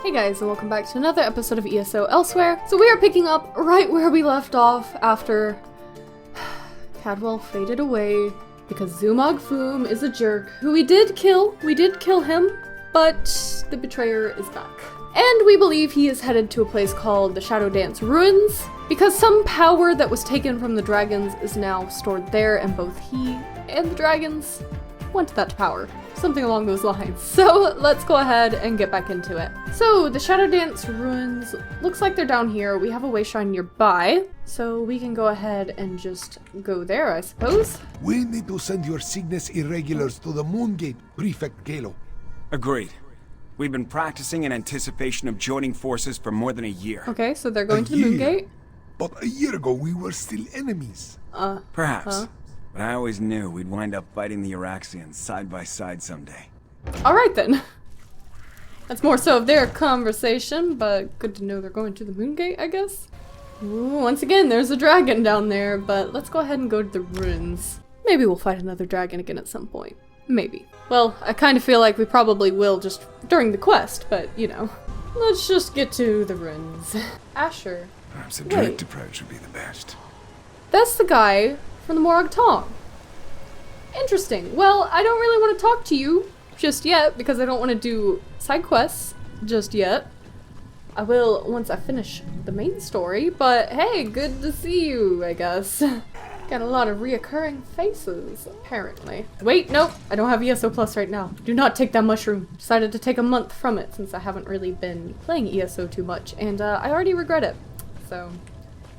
Hey guys, and welcome back to another episode of ESO Elsweyr. So we are picking up right where we left off after Cadwell faded away because Zumog Foom is a jerk who we did kill. We did kill him, but the betrayer is back. And we believe he is headed to a place called the Shadow Dance Ruins because some power that was taken from the dragons is now stored there, and both he and the dragons want that power. Something along those lines. So let's go ahead and get back into it. So the Shadow Dance Ruins, looks like they're down here. We have a way shrine nearby, so we can go ahead and just go there, I suppose. We need to send your Cygnus Irregulars to the Moongate, Prefect Galo. Agreed. We've been practicing in anticipation of joining forces for more than a year. Okay, so they're going to the Moongate? But a year ago we were still enemies. Perhaps. But I always knew we'd wind up fighting the Iraxians side by side someday. Alright then. That's more so of their conversation, but good to know they're going to the Moongate, I guess. Ooh, once again, there's a dragon down there, but let's go ahead and go to the ruins. Maybe we'll fight another dragon again at some point. Maybe. Well, I kind of feel like we probably will just during the quest, but, you know. Let's just get to the ruins. Asher. Perhaps a direct approach would be the best. That's the guy from the Morag Tong. Interesting. Well, I don't really want to talk to you just yet because I don't want to do side quests just yet. I will once I finish the main story, but hey, good to see you, I guess. Got a lot of reoccurring faces, apparently. Wait, nope, I don't have ESO Plus right now. Do not take that mushroom. Decided to take a month from it since I haven't really been playing ESO too much, and I already regret it. So,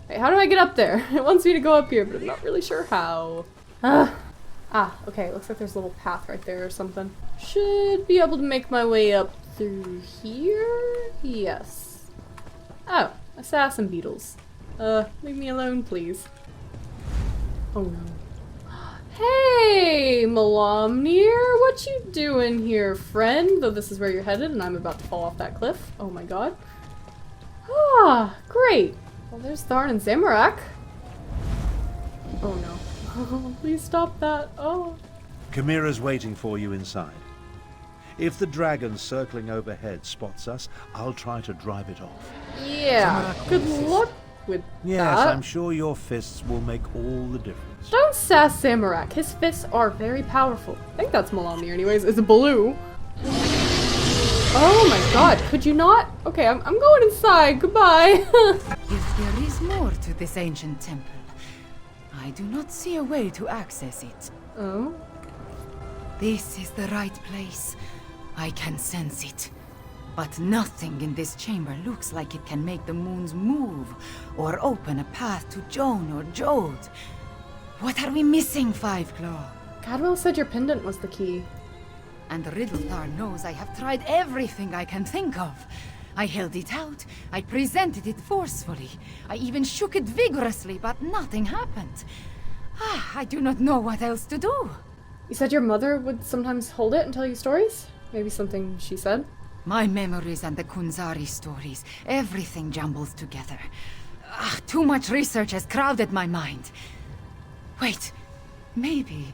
hey, how do I get up there? It wants me to go up here, but I'm not really sure how. Okay, looks like there's a little path right there or something. Should be able to make my way up through here? Yes. Oh, assassin beetles. Leave me alone, please. Oh no. Hey, Malamnir, what you doing here, friend? Though this is where you're headed and I'm about to fall off that cliff. Oh my god. Ah, great. Well, there's Tharn and Zamorak. Oh no. Oh, please stop that. Oh. Chimera's waiting for you inside. If the dragon circling overhead spots us, I'll try to drive it off. Yeah, good luck with Yes, that. I'm sure your fists will make all the difference. Don't sass Zamorak. His fists are very powerful. I think that's Malamnir anyways. It's blue. Oh my god, could you not? Okay, I'm going inside. Goodbye. If there is more to this ancient temple, I do not see a way to access it. Oh? This is the right place. I can sense it. But nothing in this chamber looks like it can make the moons move or open a path to Joan or Jode. What are we missing, Fiveclaw? Cadwell said your pendant was the key. And Riddlethar knows I have tried everything I can think of. I held it out, I presented it forcefully, I even shook it vigorously, but nothing happened. I do not know what else to do. You said your mother would sometimes hold it and tell you stories? Maybe something she said? My memories and the Kunzari stories, everything jumbles together. Too much research has crowded my mind. Wait, maybe...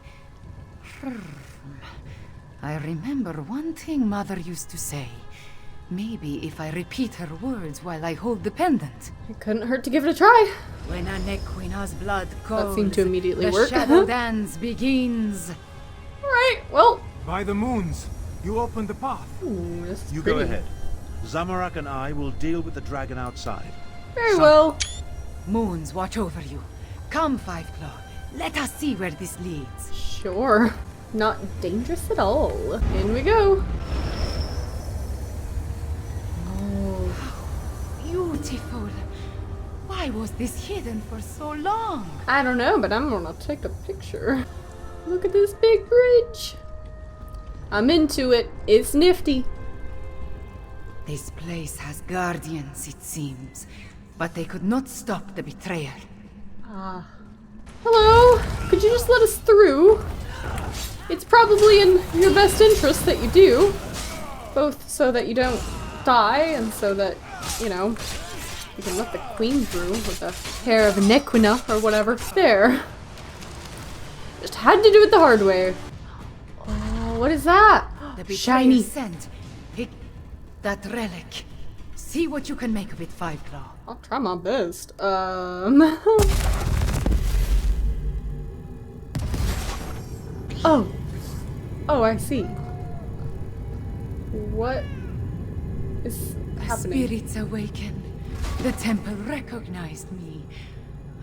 I remember one thing Mother used to say. Maybe if I repeat her words while I hold the pendant. It couldn't hurt to give it a try. When a Nequina's blood calls, That seemed to immediately the work. shadow dance begins. Alright, well. By the moons, you opened the path. Ooh, this is You pretty. go ahead. Zamorak and I will deal with the dragon outside. Very well. Moons watch over you. Come, Fiveclaw. Let us see where this leads. Sure. Not dangerous at all. In we go. Beautiful. Why was this hidden for so long? I don't know, but I'm gonna take a picture. Look at this big bridge. I'm into it. It's nifty. This place has guardians, it seems. But they could not stop the betrayer. Hello? Could you just let us through? It's probably in your best interest that you do. Both so that you don't die and so that, you know, you can let the queen through with the hair of Nequina or whatever. There. Just had to do it the hard way. Oh, what is that? The betrayer Shiny. sent. Pick that relic. See what you can make of it, Five Claw. I'll try my best. Oh. Oh, I see. What is happening? Spirits awaken. The temple recognized me.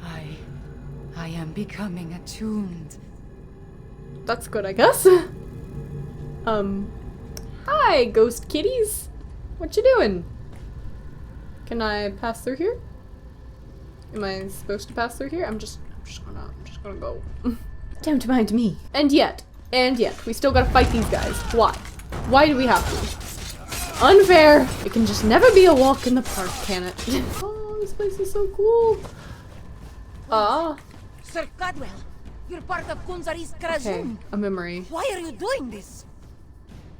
I am becoming attuned. That's good, I guess. Hi, ghost kitties. What you doing? Can I pass through here? Am I supposed to pass through here? I'm just gonna go. Don't mind me. And yet, we still gotta fight these guys. Why? Why do we have to? Unfair! It can just never be a walk in the park, can it? Oh, this place is so cool. Sir Cadwell, you're part of Kunzari's Okay, Krazun. a memory. Why are you doing this?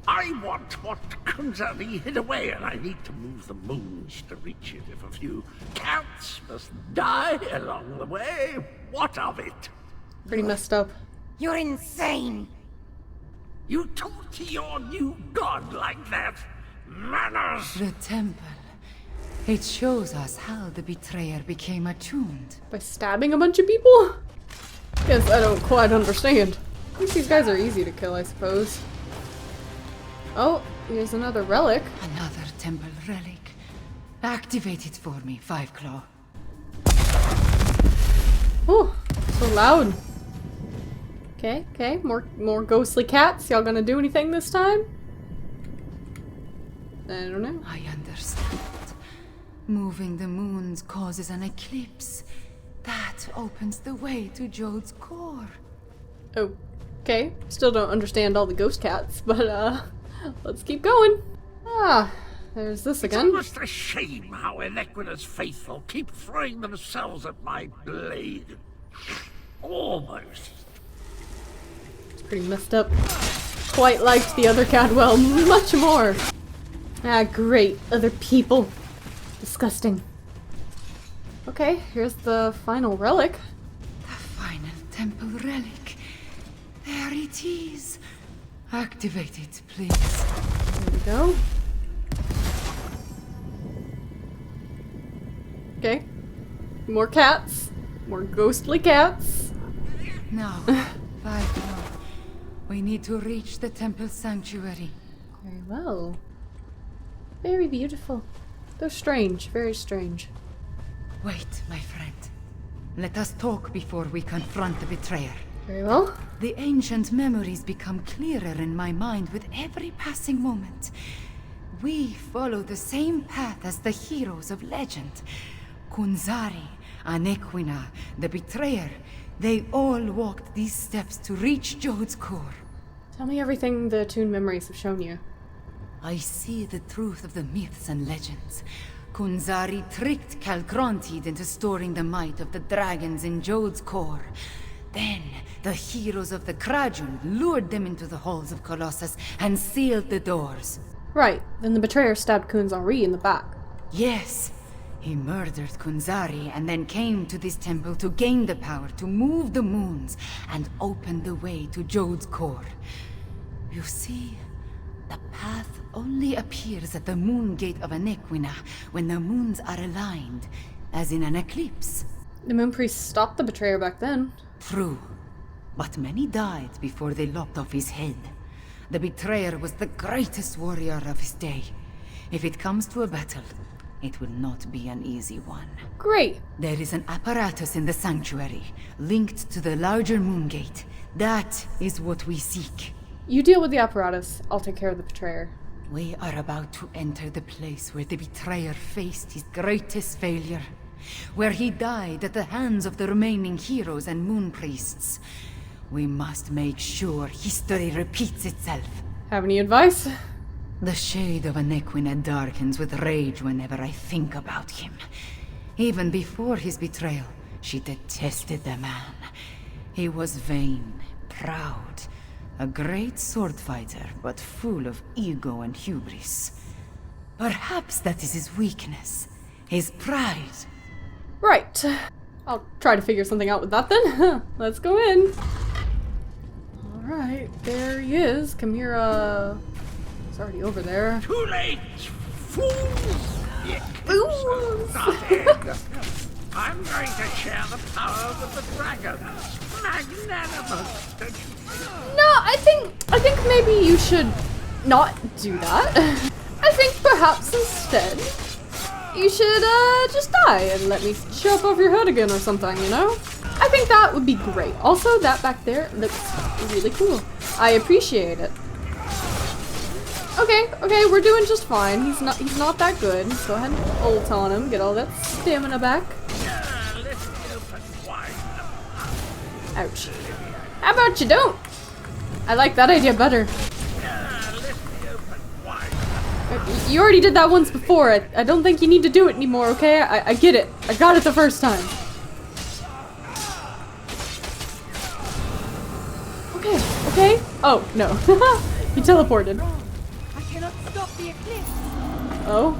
I want what Kunzari hid away, and I need to move the moons to reach it. If a few cats must die along the way, what of it? Pretty messed up. You're insane. You talk to your new god like that? Manners! The temple. It shows us how the betrayer became attuned. By stabbing a bunch of people? Guess I don't quite understand. At least these guys are easy to kill, I suppose. Oh, here's another relic. Another temple relic. Activate it for me, Five Claw. Oh, so loud. Okay, more ghostly cats. Y'all gonna do anything this time? I don't know. I understand. Moving the moons causes an eclipse. That opens the way to Jode's core. Okay, still don't understand all the ghost cats, but let's keep going. Ah, there's this It's again. almost a shame how Enequina's faithful keep throwing themselves at my blade. Almost. It's pretty messed up. Quite liked the other Cadwell much more. Ah, great. Other people. Disgusting. Okay, here's the final relic. The final temple relic. There it is. Activate it, please. There we go. Okay. More cats. More ghostly cats. Now, Five Claw. We need to reach the temple sanctuary. Very well. Very beautiful. Though strange, very strange. Wait, my friend. Let us talk before we confront the betrayer. Very well. The ancient memories become clearer in my mind with every passing moment. We follow the same path as the heroes of legend. Kunzari, Anequina, the betrayer. They all walked these steps to reach Jode's core. Tell me everything the Attuned memories have shown you. I see the truth of the myths and legends. Kunzari tricked Calcrontid into storing the might of the dragons in Jode's core. Then, the heroes of the Krajun lured them into the halls of Colossus and sealed the doors. Right, then the betrayer stabbed Kunzari in the back. Yes, he murdered Kunzari and then came to this temple to gain the power to move the moons and open the way to Jode's core. You see, the path only appears at the moon gate of Anequina when the moons are aligned, as in an eclipse. The moon priest stopped the betrayer back then. True, but many died before they lopped off his head. The betrayer was the greatest warrior of his day. If it comes to a battle, it will not be an easy one. Great. There is an apparatus in the sanctuary, linked to the larger moon gate. That is what we seek. You deal with the apparatus. I'll take care of the betrayer. We are about to enter the place where the betrayer faced his greatest failure. Where he died at the hands of the remaining heroes and moon priests. We must make sure history repeats itself. Have any advice? The shade of Anequina darkens with rage whenever I think about him. Even before his betrayal, she detested the man. He was vain, proud, a great sword fighter, but full of ego and hubris. Perhaps that is his weakness, his pride. Right. I'll try to figure something out with that then. Let's go in. Alright, there he is. Chimera is already over there. Too late, fools! The Ooh. started. I'm going to share the power with the dragons. Magnanimous, don't you think? No, I think maybe you should not do that. I think perhaps instead you should just die and let me show up over your head again or something, you know? I think that would be great. Also, that back there looks really cool. I appreciate it. Okay, we're doing just fine. He's not that good. Go ahead and ult on him, get all that stamina back. Ouch. How about you don't? I like that idea better. You already did that once before. I don't think you need to do it anymore, okay? I get it. I got it the first time. Okay. Oh, no. He teleported. I cannot stop the eclipse. Oh.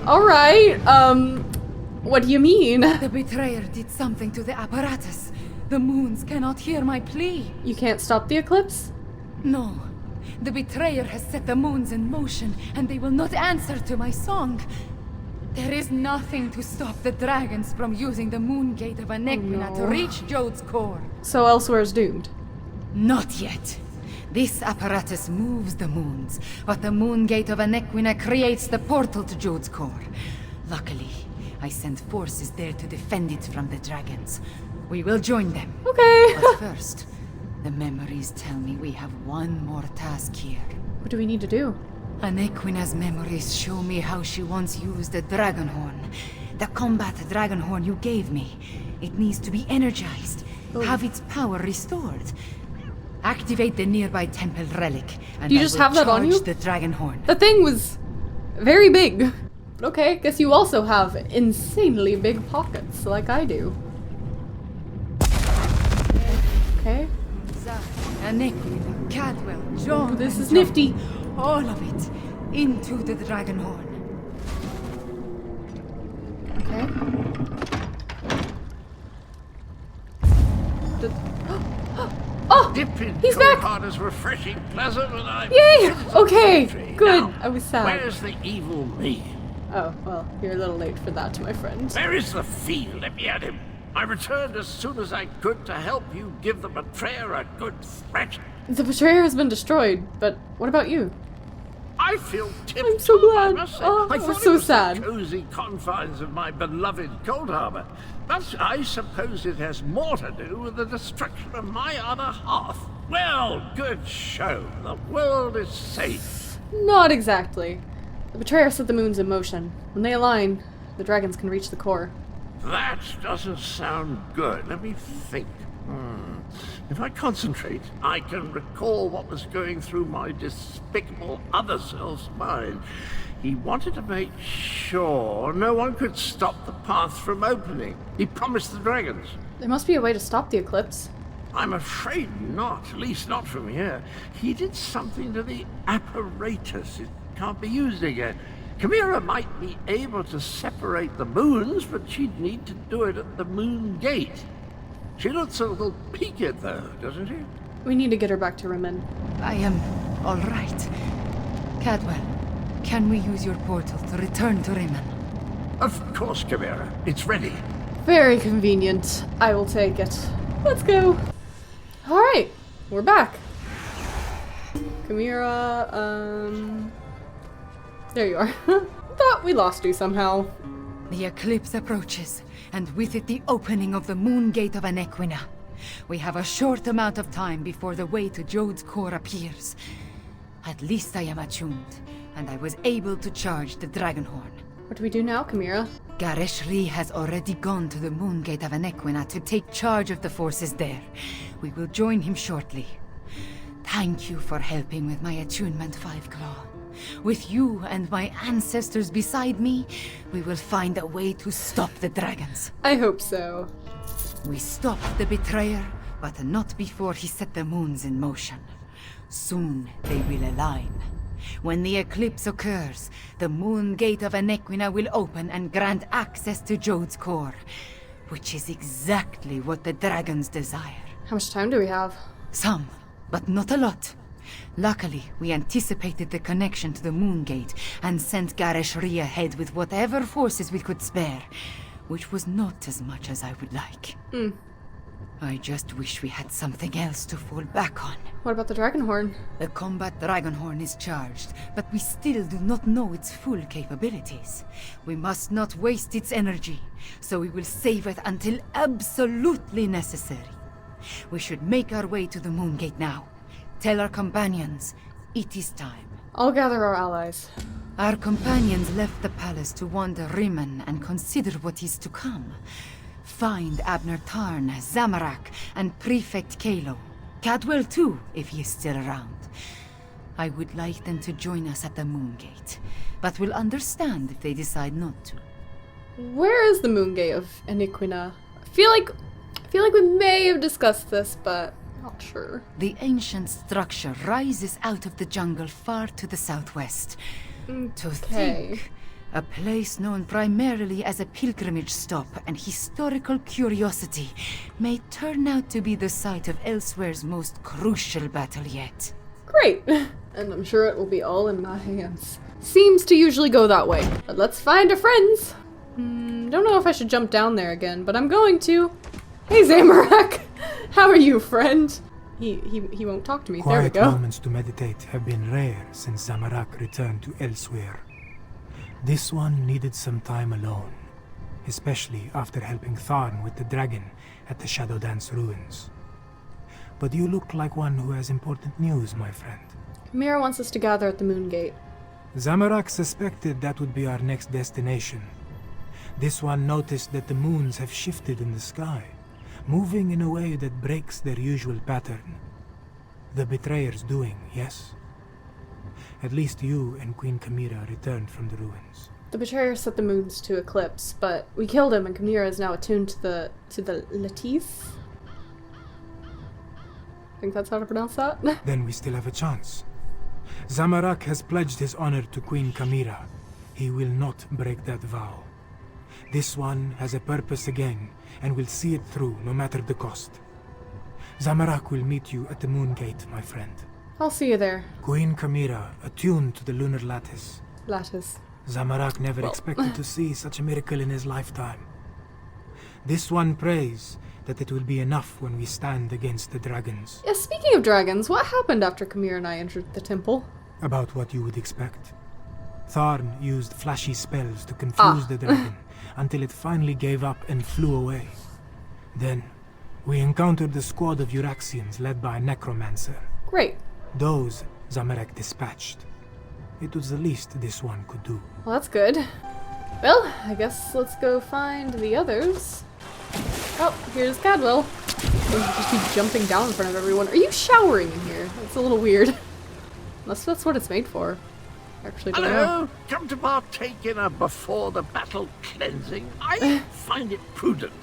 Alright, what do you mean? The betrayer did something to the apparatus. The moons cannot hear my plea. You can't stop the eclipse? No. The betrayer has set the moons in motion, and they will not answer to my song. There is nothing to stop the dragons from using the moon gate of Anequina to reach Jode's core. So Elsweyr's doomed. Not yet. This apparatus moves the moons, but the moon gate of Anequina creates the portal to Jode's core. Luckily, I sent forces there to defend it from the dragons. We will join them. Okay. But first, the memories tell me we have one more task here. What do we need to do? Anequina's memories show me how she once used the dragon horn. The combat dragon horn you gave me. It needs to be energized. Have its power restored. Activate the nearby temple relic, and Do you just have that on you? The dragon horn. The thing was very big. Okay, guess you also have insanely big pockets, like I do. Okay. Anequina, Cadwell, John. This and is John. nifty. All of it into the dragon horn. Okay. Oh! Dipping He's back! hard as refreshing, pleasant, and I'm Yay! Okay, good. Now, I was sad. Where's the evil me? Oh, well, you're a little late for that, my friend. Where is the fiend? Let me at him. I returned as soon as I could to help you give the betrayer a good threat. The betrayer has been destroyed, but what about you? I feel tipped. I'm so glad. I must say. Oh, I I'm thought so it was sad. the cozy confines of my beloved Cold Harbor. But I suppose it has more to do with the destruction of my other half. Well, good show. The world is safe. Not exactly. The betrayer set the moons in motion. When they align, the dragons can reach the core. That doesn't sound good. Let me think. If I concentrate, I can recall what was going through my despicable other self's mind. He wanted to make sure no one could stop the path from opening. He promised the dragons. There must be a way to stop the eclipse. I'm afraid not, at least not from here. He did something to the apparatus. It can't be used again. Chimera might be able to separate the moons, but she'd need to do it at the moon gate. She looks a little peaked, though, doesn't she? We need to get her back to Rimmon. I am all right. Cadwell, can we use your portal to return to Rimmon? Of course, Chimera. It's ready. Very convenient. I will take it. Let's go. Alright, we're back. Chimera, there you are. Thought we lost you somehow. The eclipse approaches, and with it the opening of the moon gate of Anequina. We have a short amount of time before the way to Jode's core appears. At least I am attuned, and I was able to charge the dragon horn. What do we do now, Chimera? Gareshri has already gone to the moon gate of Anequina to take charge of the forces there. We will join him shortly. Thank you for helping with my attunement, Five Claw. With you and my ancestors beside me, we will find a way to stop the dragons. I hope so. We stopped the betrayer, but not before he set the moons in motion. Soon they will align. When the eclipse occurs, the moon gate of Anequina will open and grant access to Jode's core, which is exactly what the dragons desire. How much time do we have? Some, but not a lot. Luckily, we anticipated the connection to the Moongate and sent Gareshri ahead with whatever forces we could spare, which was not as much as I would like. I just wish we had something else to fall back on. What about the Dragonhorn? The combat Dragonhorn is charged, but we still do not know its full capabilities. We must not waste its energy, so we will save it until absolutely necessary. We should make our way to the Moongate now. Tell our companions, it is time. I'll gather our allies. Our companions left the palace to wander Rimmon and consider what is to come. Find Abner Tarn, Zamorak, and Prefect Kalo. Cadwell too, if he is still around. I would like them to join us at the Moongate, but will understand if they decide not to. Where is the Moongate of Eniquina? I feel like we may have discussed this, but not sure. The ancient structure rises out of the jungle far to the southwest. To think, a place known primarily as a pilgrimage stop and historical curiosity may turn out to be the site of Elsweyr's most crucial battle yet. Great! And I'm sure it will be all in my hands. Seems to usually go that way. But let's find our friends! Don't know if I should jump down there again, but I'm going to. Hey Zamorak! How are you, friend? He won't talk to me. There we Quiet go. moments to meditate have been rare since Zamorak returned to Elsweyr. This one needed some time alone, especially after helping Tharn with the dragon at the Shadow Dance ruins. But you look like one who has important news, my friend. Mira wants us to gather at the Moongate. Zamorak suspected that would be our next destination. This one noticed that the moons have shifted in the sky, moving in a way that breaks their usual pattern. The betrayer's doing, yes? At least you and Queen Kamira returned from the ruins. The betrayer set the moons to Eclipse, but we killed him and Kamira is now attuned to the Latisse? I think that's how to pronounce that. Then we still have a chance. Zamorak has pledged his honor to Queen Kamira. He will not break that vow. This one has a purpose again, and will see it through no matter the cost. Zamorak will meet you at the Moongate, my friend. I'll see you there. Queen Kamira, attuned to the lunar lattice. Lattice. Zamorak never expected to see such a miracle in his lifetime. This one prays that it will be enough when we stand against the dragons. Yeah, speaking of dragons, what happened after Kamira and I entered the temple? About what you would expect. Tharn used flashy spells to confuse the dragon until it finally gave up and flew away. Then, we encountered a squad of Uraxians led by a necromancer. Great. Those Zamorak dispatched. It was the least this one could do. Well, that's good. Well, I guess let's go find the others. Oh, here's Cadwell. You just be jumping down in front of everyone. Are you showering in here? That's a little weird. Unless that's what it's made for. Actually, don't know. Hello, come to partake in a before the battle cleansing. I find it prudent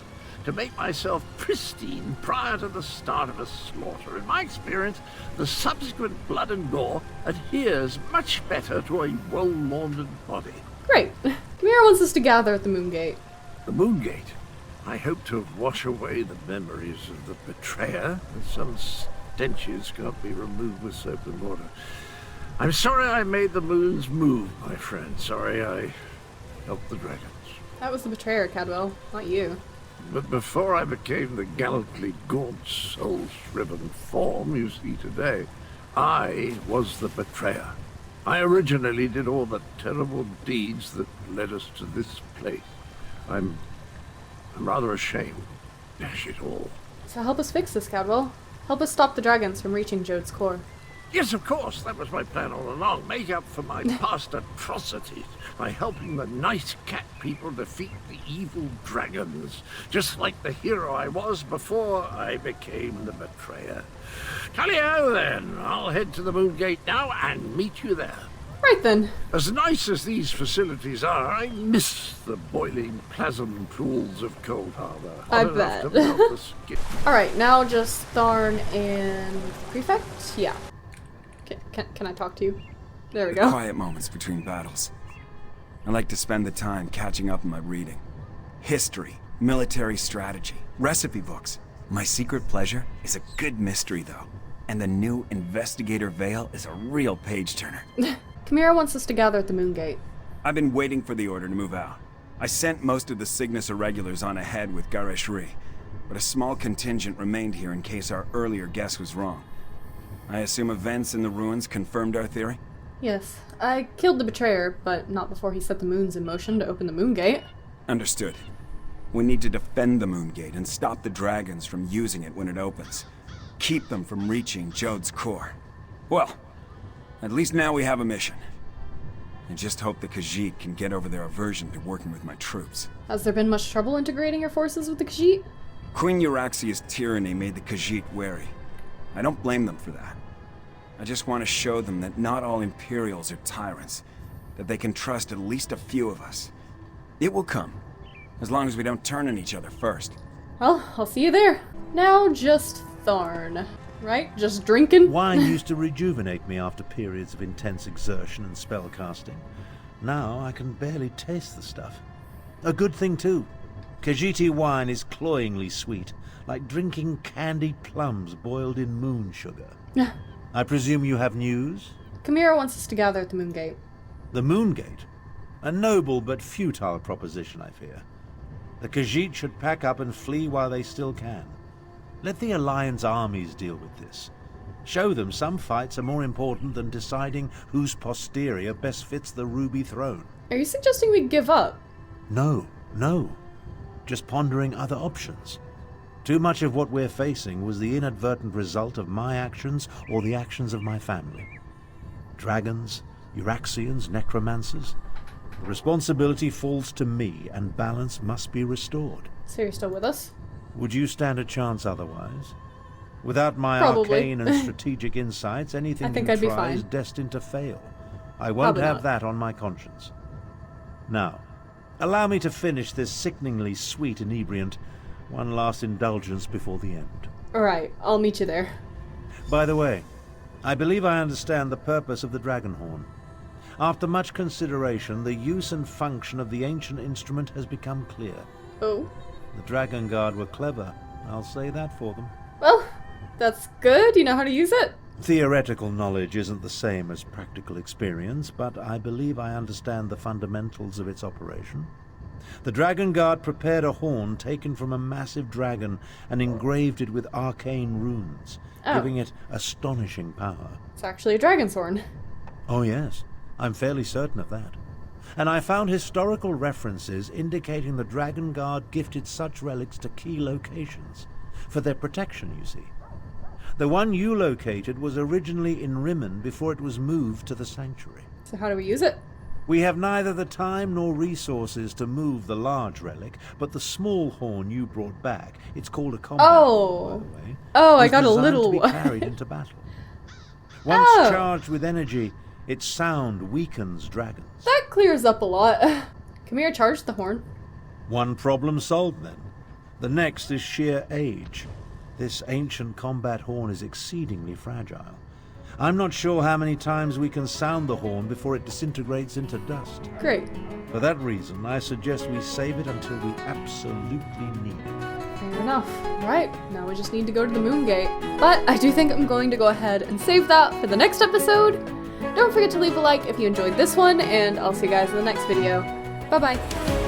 to make myself pristine prior to the start of a slaughter. In my experience, the subsequent blood and gore adheres much better to a well-laundered body. Great. Kamira wants us to gather at the Moongate. The Moongate? I hope to wash away the memories of the betrayer, and some stenches can't be removed with soap and water. I'm sorry I made the moons move, my friend. Sorry I helped the dragons. That was the betrayer, Cadwell, not you. But before I became the gallantly gaunt, soul-shriven form you see today, I was the betrayer. I originally did all the terrible deeds that led us to this place. I'm rather ashamed. Dash it all. So help us fix this, Cadwell. Help us stop the dragons from reaching Jode's core. Yes, of course, that was my plan all along. Make up for my past atrocities by helping the nice cat people defeat the evil dragons, just like the hero I was before I became the betrayer. Tally-ho then, I'll head to the Moongate now and meet you there. Right then. As nice as these facilities are, I miss the boiling plasm pools of Cold Harbor. I Hot enough to bet. melt the skin. Alright, now just Tharn and Prefect? Yeah. Can I talk to you? There we go. Quiet moments between battles. I like to spend the time catching up on my reading. History, military strategy, recipe books. My secret pleasure is a good mystery, though. And the new Investigator Veil is a real page-turner. Chimera wants us to gather at the Moongate. I've been waiting for the order to move out. I sent most of the Cygnus Irregulars on ahead with Gareshri, but a small contingent remained here in case our earlier guess was wrong. I assume events in the ruins confirmed our theory? Yes, I killed the betrayer, but not before he set the moons in motion to open the Moongate. Understood. We need to defend the Moongate and stop the dragons from using it when it opens. Keep them from reaching Jode's core. Well, at least now we have a mission. I just hope the Khajiit can get over their aversion to working with my troops. Has there been much trouble integrating your forces with the Khajiit? Queen Euraxia's tyranny made the Khajiit wary. I don't blame them for that. I just want to show them that not all Imperials are tyrants, that they can trust at least a few of us. It will come, as long as we don't turn on each other first. Well, I'll see you there. Now just Tharn, right? Just drinking? Wine used to rejuvenate me after periods of intense exertion and spellcasting. Now I can barely taste the stuff. A good thing too. Khajiiti wine is cloyingly sweet, like drinking candied plums boiled in moon sugar. I presume you have news? Chimera wants us to gather at the Moongate. The Moongate? A noble but futile proposition, I fear. The Khajiit should pack up and flee while they still can. Let the Alliance armies deal with this. Show them some fights are more important than deciding whose posterior best fits the Ruby Throne. Are you suggesting we give up? No. Just pondering other options. Too much of what we're facing was the inadvertent result of my actions or the actions of my family. Dragons, Euraxians, necromancers. The responsibility falls to me, and balance must be restored. So you're still with us? Would you stand a chance otherwise? Without my Probably. arcane and strategic insights, anything I think you I'd be try fine. is destined to fail. I won't Probably have not. that on my conscience. Now, allow me to finish this sickeningly sweet inebriant. One last indulgence before the end. Alright, I'll meet you there. By the way, I believe I understand the purpose of the Dragonhorn. After much consideration, the use and function of the ancient instrument has become clear. Oh? The Dragon Guard were clever, I'll say that for them. Well, that's good. You know how to use it? Theoretical knowledge isn't the same as practical experience, but I believe I understand the fundamentals of its operation. The Dragon Guard prepared a horn taken from a massive dragon and engraved it with arcane runes, giving it astonishing power. It's actually a dragon's horn. Oh yes, I'm fairly certain of that. And I found historical references indicating the Dragon Guard gifted such relics to key locations. For their protection, you see. The one you located was originally in Rimmen before it was moved to the sanctuary. So how do we use it? We have neither the time nor resources to move the large relic, but the small horn you brought back, it's called a combat horn, by the way. Oh, I was got a designed little to be one. carried into battle. Once charged with energy, its sound weakens dragons. That clears up a lot. Chimera charged the horn. One problem solved then. The next is sheer age. This ancient combat horn is exceedingly fragile. I'm not sure how many times we can sound the horn before it disintegrates into dust. Great. For that reason, I suggest we save it until we absolutely need it. Fair enough. Right, now we just need to go to the Moongate. But I do think I'm going to go ahead and save that for the next episode. Don't forget to leave a like if you enjoyed this one, and I'll see you guys in the next video. Bye-bye.